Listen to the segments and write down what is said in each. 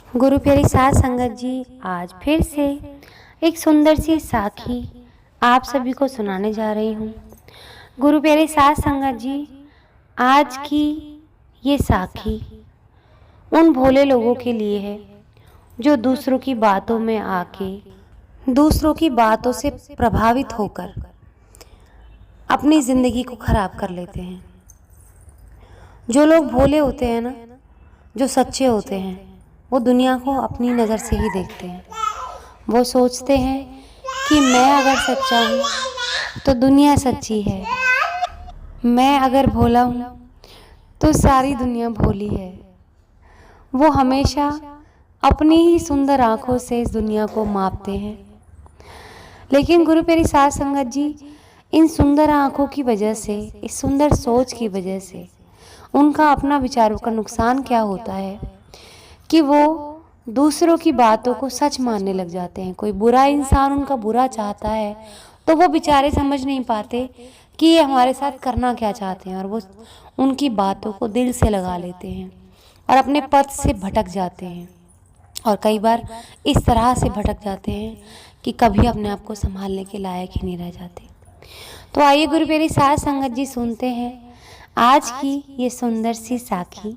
गुरु प्यारी साध संगत जी, आज फिर से एक सुंदर सी साखी आप सभी को सुनाने जा रही हूँ। गुरु प्यारी साध संगत जी, आज की ये साखी उन भोले लोगों के लिए है जो दूसरों की बातों में आके, दूसरों की बातों से प्रभावित होकर अपनी जिंदगी को खराब कर लेते हैं। जो लोग भोले होते हैं ना, जो सच्चे होते हैं, वो दुनिया को अपनी नज़र से ही देखते हैं। वो सोचते हैं कि मैं अगर सच्चा हूँ तो दुनिया सच्ची है, मैं अगर भोला हूँ तो सारी दुनिया भोली है। वो हमेशा अपनी ही सुंदर आँखों से इस दुनिया को मापते हैं। लेकिन गुरु प्यारी साध संगत जी, इन सुंदर आँखों की वजह से, इस सुंदर सोच की वजह से उनका अपना विचारों का नुकसान क्या होता है कि वो दूसरों की बातों को सच मानने लग जाते हैं। कोई बुरा इंसान उनका बुरा चाहता है तो वो बेचारे समझ नहीं पाते कि ये हमारे साथ करना क्या चाहते हैं, और वो उनकी बातों को दिल से लगा लेते हैं और अपने पथ से भटक जाते हैं। और कई बार इस तरह से भटक जाते हैं कि कभी अपने आप को संभालने के लायक ही नहीं रह जाते। तो आइए गुरु प्यारी साध संगत जी, सुनते हैं आज की ये सुंदर सी साखी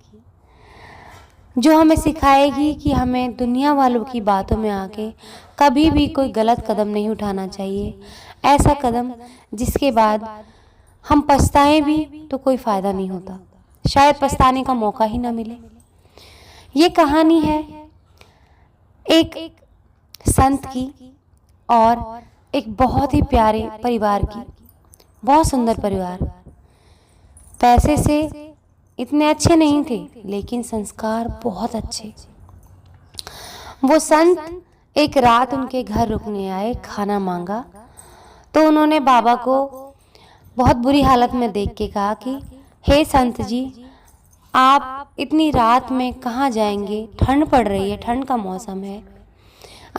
जो हमें सिखाएगी कि हमें दुनिया वालों की बातों में आके कभी भी कोई गलत कदम नहीं उठाना चाहिए। ऐसा कदम जिसके बाद हम पछताएं भी तो कोई फ़ायदा नहीं होता, शायद पछताने का मौका ही ना मिले। ये कहानी है एक संत की और एक बहुत ही प्यारे परिवार की। बहुत सुंदर परिवार, पैसे से इतने अच्छे नहीं थे लेकिन संस्कार बहुत अच्छे। वो संत एक रात उनके घर रुकने आए, खाना मांगा तो उन्होंने बाबा को बहुत बुरी हालत में देख के कहा कि हे संत जी, आप इतनी रात में कहाँ जाएंगे? ठंड पड़ रही है, ठंड का मौसम है।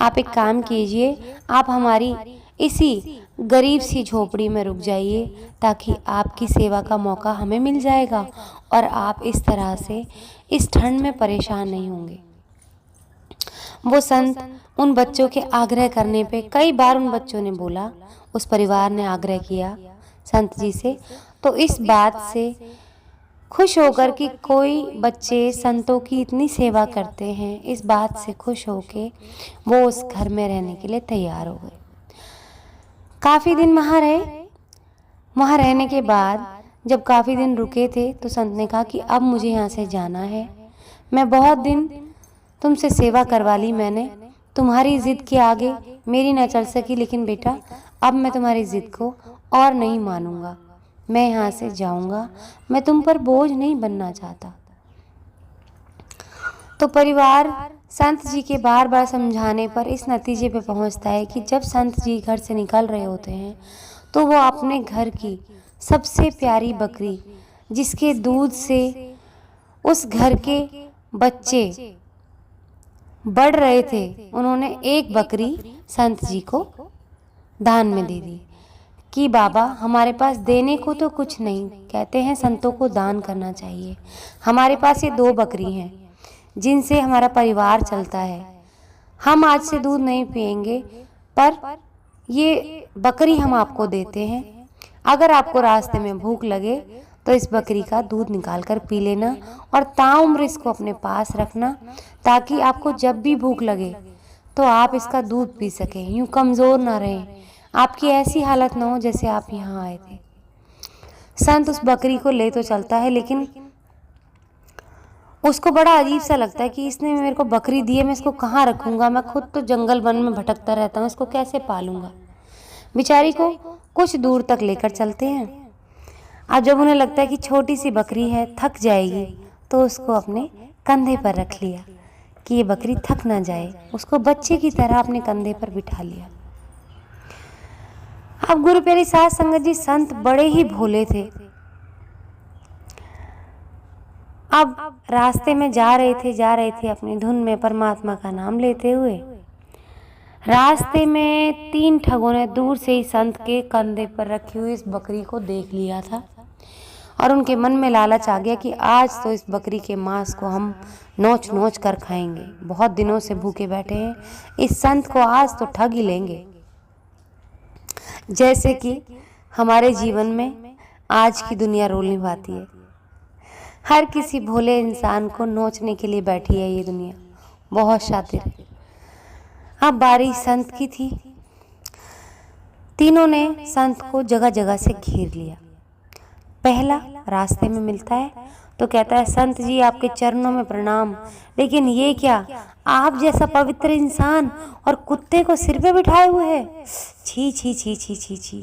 आप एक काम कीजिए, आप हमारी इसी गरीब सी झोपड़ी में रुक जाइए ताकि आपकी सेवा का मौका हमें मिल जाएगा और आप इस तरह से इस ठंड में परेशान नहीं होंगे। वो संत उन बच्चों के आग्रह करने पे, कई बार उन बच्चों ने बोला, उस परिवार ने आग्रह किया संत जी से, तो इस बात से खुश होकर कि कोई बच्चे संतों की इतनी सेवा करते हैं, इस बात से खुश होके वो उस घर में रहने के लिए तैयार हो गए। काफ़ी दिन वहाँ रहे। वहाँ रहने के बाद जब काफ़ी दिन रुके थे तो संत ने कहा कि अब मुझे यहाँ से जाना है। मैं बहुत दिन तुमसे सेवा करवा ली मैंने, तुम्हारी ज़िद के आगे मेरी न चल सकी, लेकिन बेटा अब मैं तुम्हारी ज़िद को और नहीं मानूंगा, मैं यहाँ से जाऊँगा, मैं तुम पर बोझ नहीं बनना चाहता। तो परिवार संत जी के बार बार समझाने पर इस नतीजे पे पहुंचता है कि जब संत जी घर से निकल रहे होते हैं तो वो अपने घर की सबसे प्यारी बकरी, जिसके दूध से उस घर के बच्चे बढ़ रहे थे, उन्होंने एक बकरी संत जी को दान में दे दी कि बाबा हमारे पास देने को तो कुछ नहीं, कहते हैं संतों को दान करना चाहिए। हमारे पास ये 2 बकरी हैं जिनसे हमारा परिवार चलता है। हम आज से दूध नहीं पिएंगे, पर ये बकरी हम आपको देते हैं। अगर आपको रास्ते में भूख लगे तो इस बकरी का दूध निकाल कर पी लेना और ताउम्र इसको अपने पास रखना, ताकि आपको जब भी भूख लगे तो आप इसका दूध पी सकें, यूँ कमज़ोर ना रहें, आपकी ऐसी हालत ना हो जैसे आप यहाँ आए थे। संत उस बकरी को ले तो चलता है, लेकिन उसको बड़ा अजीब सा लगता है कि इसने मेरे को बकरी दी है, मैं इसको कहाँ रखूँगा, मैं खुद तो जंगल वन में भटकता रहता हूँ, इसको कैसे पालूँगा। बेचारी को कुछ दूर तक लेकर चलते हैं। अब जब उन्हें लगता है कि छोटी सी बकरी है, थक जाएगी, तो उसको अपने कंधे पर रख लिया कि ये बकरी थक ना जाए, उसको बच्चे की तरह अपने कंधे पर बिठा लिया। अब गुरु प्यारी साध संगत जी, संत बड़े ही भोले थे। अब रास्ते में जा रहे थे अपनी धुन में परमात्मा का नाम लेते हुए। रास्ते में 3 ठगों ने दूर से ही संत के कंधे पर रखी हुई इस बकरी को देख लिया था और उनके मन में लालच आ गया कि आज तो इस बकरी के मांस को हम नोच नोच कर खाएंगे। बहुत दिनों से भूखे बैठे हैं, इस संत को आज तो ठग ही लेंगे। जैसे कि हमारे जीवन में आज की दुनिया रोल निभाती है। हर किसी भोले इंसान को नोचने के लिए बैठी है ये दुनिया, बहुत शातिर है। अब बारी संत की थी। तीनों ने संत को जगह जगह से घेर लिया। पहला रास्ते में मिलता है तो कहता है, संत जी आपके चरणों में प्रणाम, लेकिन ये क्या, आप जैसा पवित्र इंसान और कुत्ते को सिर पे बिठाए हुए है। छी छी छी छी छी छी,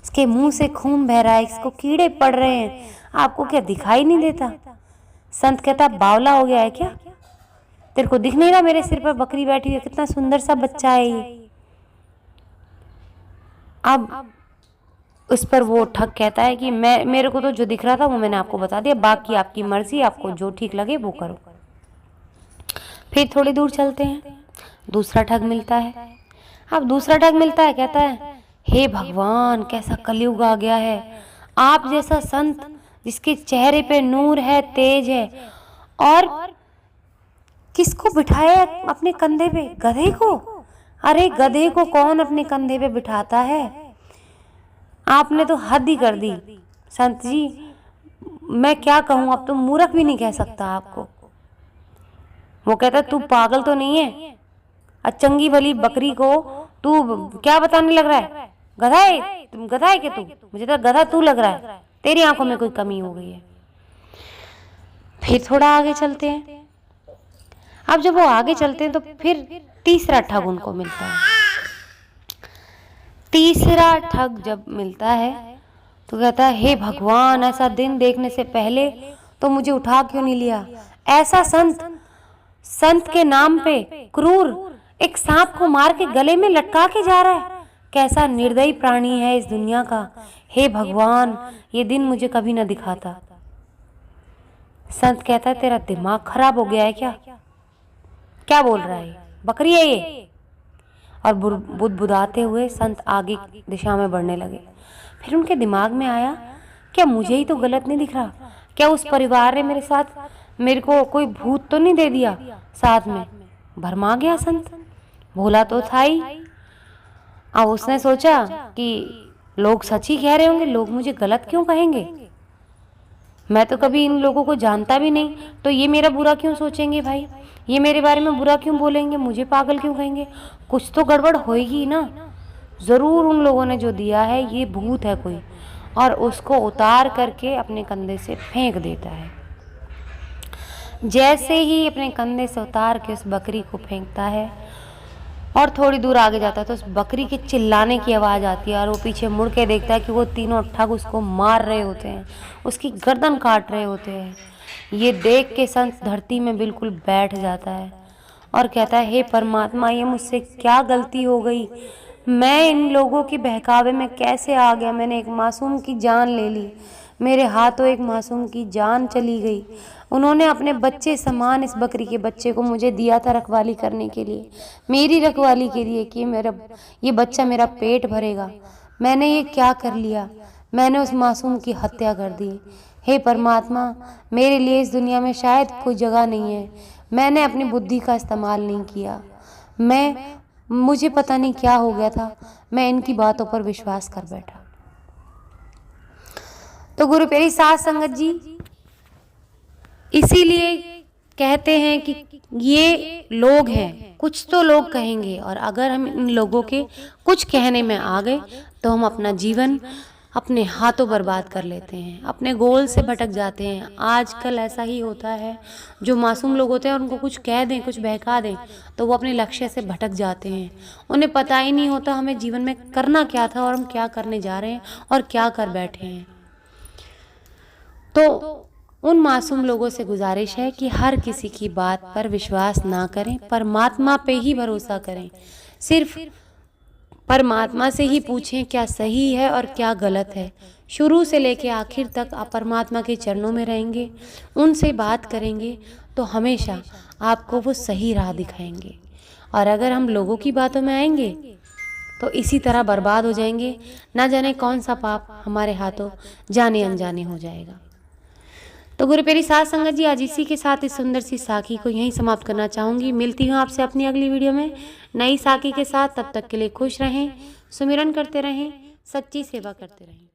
इसके मुंह से खून बह रहा है, इसको कीड़े पड़ रहे हैं, आपको क्या दिखाई नहीं देता। संत कहता, बावला हो गया है क्या, तेरे को दिख नहीं रहा मेरे सिर पर बकरी बैठी है, कितना सुंदर सा बच्चा है ये। अब उस पर वो ठग कहता है कि मेरे को तो जो दिख रहा था वो मैंने आपको बता दिया, बाकी आपकी मर्जी, आपको जो ठीक लगे वो करो। फिर थोड़ी दूर चलते हैं, दूसरा ठग मिलता है। अब दूसरा ठग मिलता है, कहता है, हे भगवान कैसा कलयुग आ गया है, आप जैसा संत जिसके चेहरे पे नूर है, तेज है, और किसको बिठाया अपने कंधे पे, गधे को। अरे गधे को कौन अपने कंधे पे बिठाता है, आपने तो हद ही कर दी। संत जी मैं क्या कहूँ, अब तो मूर्ख भी नहीं कह सकता आपको। वो कहता, तू पागल तो नहीं है, अचंगी भली बकरी को तू क्या बताने लग रहा है, गधा है, तुम गधा है क्या तू, मुझे तो गधा तू लग रहा है, तेरी आंखों में कोई कमी हो गई है। फिर थोड़ा आगे चलते हैं। अब जब वो आगे चलते हैं तो फिर तीसरा ठग उनको मिलता है। तीसरा ठग जब मिलता है तो कहता है, हे भगवान ऐसा दिन देखने से पहले तो मुझे उठा क्यों नहीं लिया। ऐसा संत के नाम पे क्रूर एक सांप को मार के गले में लटका के जा रहा है, कैसा निर्दयी प्राणी है इस दुनिया का। हे भगवान ये दिन मुझे कभी न दिखाता। संत कहता है, तेरा दिमाग खराब हो गया है क्या बोल रहा है, बकरी है ये। और बुदबुदाते हुए संत आगे दिशा में बढ़ने लगे। फिर उनके दिमाग में आया, क्या मुझे ही तो गलत नहीं दिख रहा, क्या उस परिवार ने मेरे साथ, मेरे को कोई भूत तो नहीं दे दिया साथ में। भरमा गया संत, भोला तो था ही। अब उसने सोचा कि लोग सच ही कह रहे होंगे, लोग मुझे गलत क्यों कहेंगे, मैं तो कभी इन लोगों को जानता भी नहीं, तो ये मेरा बुरा क्यों सोचेंगे भाई, ये मेरे बारे में बुरा क्यों बोलेंगे, मुझे पागल क्यों कहेंगे, कुछ तो गड़बड़ होएगी ना। ज़रूर उन लोगों ने जो दिया है ये भूत है कोई, और उसको उतार करके अपने कंधे से फेंक देता है। जैसे ही अपने कंधे से उतार के उस बकरी को फेंकता है और थोड़ी दूर आगे जाता है तो उस बकरी के चिल्लाने की आवाज़ आती है, और वो पीछे मुड़ के देखता है कि वो तीनों ठग उसको मार रहे होते हैं, उसकी गर्दन काट रहे होते हैं। ये देख के संत धरती में बिल्कुल बैठ जाता है और कहता है, हे परमात्मा ये मुझसे क्या गलती हो गई, मैं इन लोगों के बहकावे में कैसे आ गया, मैंने एक मासूम की जान ले ली, मेरे हाथों एक मासूम की जान चली गई। उन्होंने अपने बच्चे समान इस बकरी के बच्चे को मुझे दिया था रखवाली करने के लिए, मेरी रखवाली के लिए कि ये बच्चा मेरा पेट भरेगा। मैंने ये क्या कर लिया, मैंने उस मासूम की हत्या कर दी। हे परमात्मा मेरे लिए इस दुनिया में शायद कोई जगह नहीं है, मैंने अपनी बुद्धि का इस्तेमाल नहीं किया, मुझे पता नहीं क्या हो गया था, मैं इनकी बातों पर विश्वास कर बैठा। तो गुरु प्यारी साध संगत जी इसीलिए कहते हैं कि ये लोग हैं, कुछ तो लोग कहेंगे, और अगर हम इन लोगों के कुछ कहने में आ गए तो हम अपना जीवन अपने हाथों बर्बाद कर लेते हैं, अपने गोल से भटक जाते हैं। आजकल ऐसा ही होता है, जो मासूम लोग होते हैं उनको कुछ कह दें, कुछ बहका दें तो वो अपने लक्ष्य से भटक जाते हैं, उन्हें पता ही नहीं होता हमें जीवन में करना क्या था और हम क्या करने जा रहे हैं और क्या कर बैठे हैं। तो उन मासूम लोगों से गुजारिश है कि हर किसी की बात पर विश्वास ना करें, परमात्मा पे ही भरोसा करें, सिर्फ परमात्मा से ही पूछें क्या सही है और क्या गलत है। शुरू से लेकर आखिर तक आप परमात्मा के चरणों में रहेंगे, उनसे बात करेंगे तो हमेशा आपको वो सही राह दिखाएंगे। और अगर हम लोगों की बातों में आएंगे तो इसी तरह बर्बाद हो जाएंगे, ना जाने कौन सा पाप हमारे हाथों जाने अनजाने हो जाएगा। तो गुरु प्यारी साध संगत जी, आज इसी के साथ इस सुंदर सी साखी को यहीं समाप्त करना चाहूँगी। मिलती हूँ आपसे अपनी अगली वीडियो में नई साखी के साथ। तब तक के लिए खुश रहें, सुमिरन करते रहें, सच्ची सेवा करते रहें।